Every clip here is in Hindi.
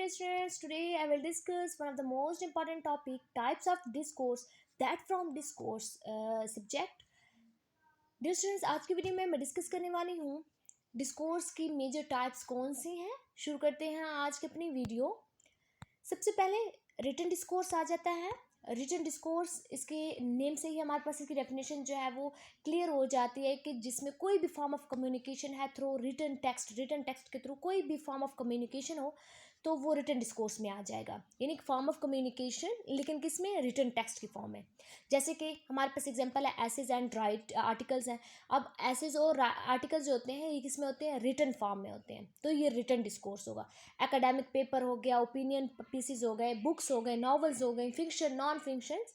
dear students. Today I will discuss one of the most important topic, types of discourse, that from discourse subject. Dear students, आज की वीडियो में मैं डिस्कस करने वाली हूँ डिस्कोर्स की मेजर टाइप्स कौन सी हैं। शुरू करते हैं आज की अपनी वीडियो। सबसे पहले रिटन डिस्कोर्स आ जाता है। रिटन डिस्कोर्स, इसके नेम से ही हमारे पास इसकी डेफिनेशन जो है वो क्लियर हो जाती है कि जिसमें कोई भी फॉर्म ऑफ कम्युनिकेशन है थ्रू रिटन टेक्स्ट के थ्रू कोई भी फॉर्म ऑफ कम्युनिकेशन हो तो वो रिटन डिस्कोर्स में आ जाएगा। यानी फॉर्म ऑफ कम्युनिकेशन लेकिन किस में, रिटन टेक्स्ट की फॉर्म में। जैसे कि हमारे पास एग्जांपल है एसेज एंड राइट आर्टिकल्स हैं। अब एसेज और आर्टिकल्स जो होते हैं ये किस में होते हैं, रिटन फॉर्म में होते हैं, तो ये रिटन डिस्कोर्स होगा। एकेडमिक पेपर हो गया, ओपिनियन पीसीज हो गए, बुक्स हो गए, नॉवेल्स हो गए, फिक्शन, नॉन फिक्शन,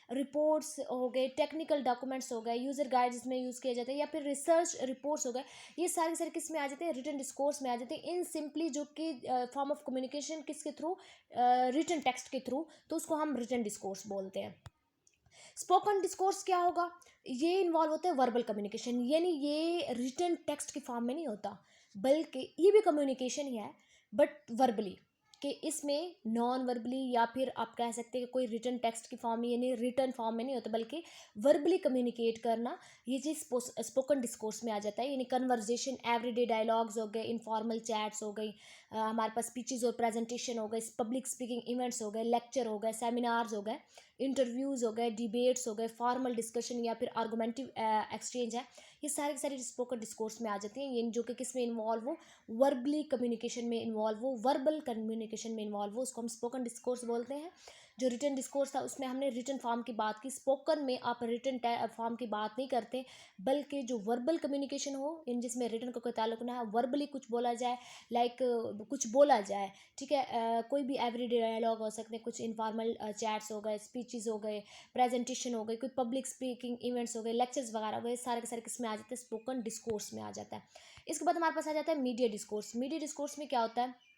रिपोर्ट्स हो गए, टेक्निकल डॉक्यूमेंट्स हो गए, यूज़र गाइड जिसमें यूज़ किया जाता है, या फिर रिसर्च रिपोर्ट्स हो गए, ये सारे किस में आ जाते हैं, रिटन डिस्कोर्स में आ जाते हैं। इन सिंपली जो कि फॉर्म ऑफ कम्युनिकेशन किसके थ्रू, रिटन टेक्स्ट के थ्रू, तो उसको हम रिटन डिस्कोर्स बोलते हैं। स्पोकन डिस्कोर्स क्या होगा, ये इन्वॉल्व होता है वर्बल कम्युनिकेशन, यानी ये रिटन टेक्स्ट की फॉर्म में नहीं होता, बल्कि ये भी कम्युनिकेशन ही है बट वर्बली, कि इसमें नॉन वर्बली या फिर आप कह सकते हैं कि कोई रिटन टेक्स्ट की फॉर्म में यानी रिटन फॉर्म में नहीं होता, बल्कि वर्बली कम्युनिकेट करना, ये चीज़ स्पोकन डिस्कोर्स में आ जाता है। यानी कन्वर्जेशन, एवरीडे डायलॉग्स हो गए, इनफॉर्मल चैट्स हो गई, हमारे पास स्पीचेस और प्रेजेंटेशन हो गए, पब्लिक स्पीकिंग इवेंट्स हो गए, लेक्चर हो गए, सेमिनार्स हो गए, इंटरव्यूज़ हो गए, डिबेट्स हो गए, फॉर्मल डिस्कशन या फिर आर्गूमेंटिव एक्सचेंज है, ये सारे के सारे स्पोकन डिस्कोर्स में आ जाते हैं। ये जो कि किस में इन्वॉल्व हो, वर्बली कम्युनिकेशन में इन्वॉल्व हो, वर्बल कम्युनिकेशन में इन्वॉल्व हो, उसको हम स्पोकन डिस्कोर्स बोलते हैं। जो रिटन डिस्कोर्स था उसमें हमने रिटन फॉर्म की बात की, स्पोकन में आप रिटन फॉर्म की बात नहीं करते, बल्कि जो वर्बल कम्युनिकेशन हो, इन जिसमें रिटन का कोई ताल्लुक ना है, वर्बली कुछ बोला जाए, लाइक कुछ बोला जाए, ठीक है, कोई भी एवरीडे डायलॉग हो सकते हैं, कुछ इनफॉर्मल चैट्स हो गए, स्पीचेस हो गए, प्रेजेंटेशन हो गई, कोई पब्लिक स्पीकिंग इवेंट्स हो गए, लेक्चर्स वगैरह हो गए, सारे के सारे किस में आ जाते हैं, स्पोकन डिस्कोर्स में आ जाता है। इसके बाद हमारे पास आ जाता है मीडिया डिस्कोर्स। मीडिया डिस्कोर्स में क्या होता है,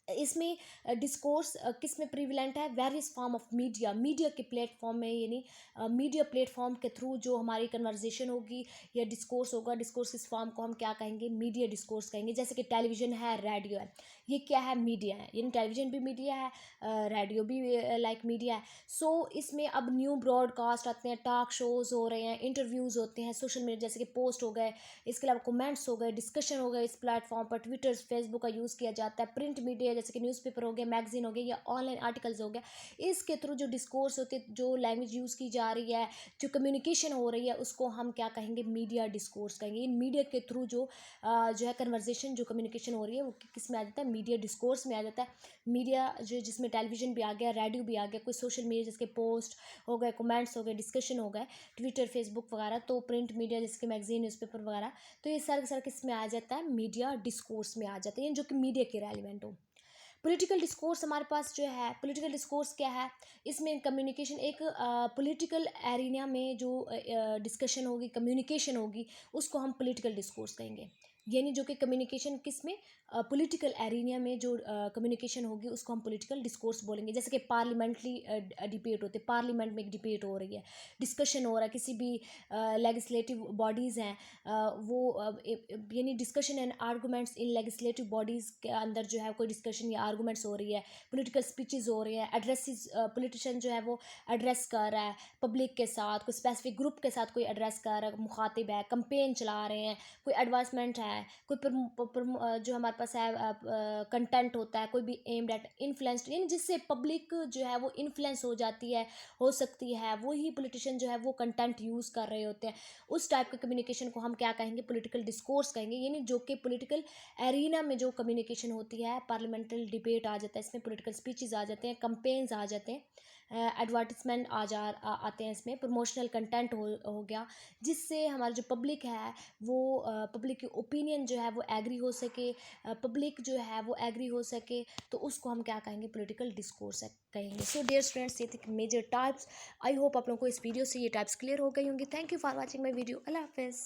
इसमें डिस्कोर्स किस में प्रिविलेंट है, वेरियस फॉर्म ऑफ मीडिया के प्लेटफॉर्म में, यानी मीडिया प्लेटफॉर्म के थ्रू जो हमारी कन्वर्जेशन होगी या डिस्कोर्स होगा, डिस्कोर्स इस फॉर्म को हम क्या कहेंगे, मीडिया डिस्कोर्स कहेंगे। जैसे कि टेलीविज़न है, रेडियो है, ये क्या है, मीडिया है, यानी टेलीविज़न भी मीडिया है, रेडियो भी लाइक मीडिया है। सो इसमें अब न्यू ब्रॉडकास्ट आते हैं, टॉक शोज़ हो रहे हैं, इंटरव्यूज़ होते हैं, सोशल मीडिया जैसे कि पोस्ट हो गए, इसके अलावा कमेंट्स हो गए, डिस्कशन हो गए, इस प्लेटफॉर्म पर ट्विटर फेसबुक का यूज़ किया जाता है, प्रिंट मीडिया जैसे कि न्यूज़पेपर हो गया, मैगजीन हो गया, या ऑनलाइन आर्टिकल्स हो गया, इसके थ्रू जो डिस्कोर्स होते हैं, जो लैंग्वेज यूज़ की जा रही है, जो कम्युनिकेशन हो रही है, उसको हम क्या कहेंगे, मीडिया डिस्कोर्स कहेंगे। इन मीडिया के थ्रू जो जो है कन्वर्जेशन, जो कम्युनिकेशन हो रही है, वो किस में आ जाता है, मीडिया डिस्कोर्स में आ जाता है। मीडिया जो जिसमें टेलीविजन भी आ गया, रेडियो भी आ गया, कोई सोशल मीडिया जिसके पोस्ट हो गए, कमेंट्स हो गए, डिस्कशन हो गए, ट्विटर फेसबुक वगैरह, तो प्रिंट मीडिया जिसके मैगजीन न्यूज़पेपर वगैरह, तो ये सारा किस में आ जाता है, मीडिया डिस्कोर्स में आ जाते हैं, जो कि मीडिया के रेलिवेंट हो। पॉलिटिकल डिस्कोर्स हमारे पास जो है, पॉलिटिकल डिस्कोर्स क्या है, इसमें कम्युनिकेशन, एक पॉलिटिकल एरिना में जो डिस्कशन होगी, कम्युनिकेशन होगी, उसको हम पॉलिटिकल डिस्कोर्स कहेंगे। यानी जो कि कम्युनिकेशन किस में, पॉलिटिकल एरिना में जो कम्युनिकेशन होगी उसको हम पॉलिटिकल डिस्कोर्स बोलेंगे। जैसे कि पार्लियामेंट्री डिबेट होते हैं, पार्लियामेंट में एक डिबेट हो रही है, डिस्कशन हो रहा है, किसी भी लेजिस्लेटिव बॉडीज़ हैं, वो यानी discussion and arguments in legislative bodies के अंदर जो है कोई डिस्कशन या आर्गूमेंट्स हो रही है, पॉलिटिकल स्पीचेस हो रही है, एड्रेसेस, पॉलिटिशियन जो है वो एड्रेस कर रहा है पब्लिक के साथ, कोई स्पेसिफिक ग्रुप के साथ कोई एड्रेस कर रहा है, मुखातिब है, कंपेन चला रहे हैं, कोई एडवांसमेंट है, कोई जो हमारे पास है कंटेंट होता है, कोई भी एम्ड एट इन्फ्लुएंस, यानी जिससे पब्लिक जो है वो इन्फ्लुएंस हो जाती है, हो सकती है, वही पॉलिटिशियन जो है वो कंटेंट यूज़ कर रहे होते हैं, उस टाइप के कम्युनिकेशन को हम क्या कहेंगे, पॉलिटिकल डिस्कोर्स कहेंगे। यानी जो कि पॉलिटिकल एरिना में जो कम्युनिकेशन होती है, पार्लियामेंट्री डिबेट आ जाता है इसमें, पॉलिटिकल स्पीचेस आ जाते हैं, कंपेन्स आ जाते हैं, एडवर्टिजमेंट आते हैं इसमें, प्रमोशनल कंटेंट हो गया, जिससे हमारा जो पब्लिक है वो पब्लिक की ओपिनियन जो है वो एग्री हो सके, पब्लिक जो है वो एग्री हो सके, तो उसको हम क्या कहेंगे, पॉलिटिकल डिस्कोर्स कहेंगे। सो डियर स्टूडेंट्स, ये थे मेजर टाइप्स। आई होप आप लोगों को इस वीडियो से ये टाइप्स क्लियर हो गई होंगी। Thank you for watching my video. अल्लाह हाफिज़।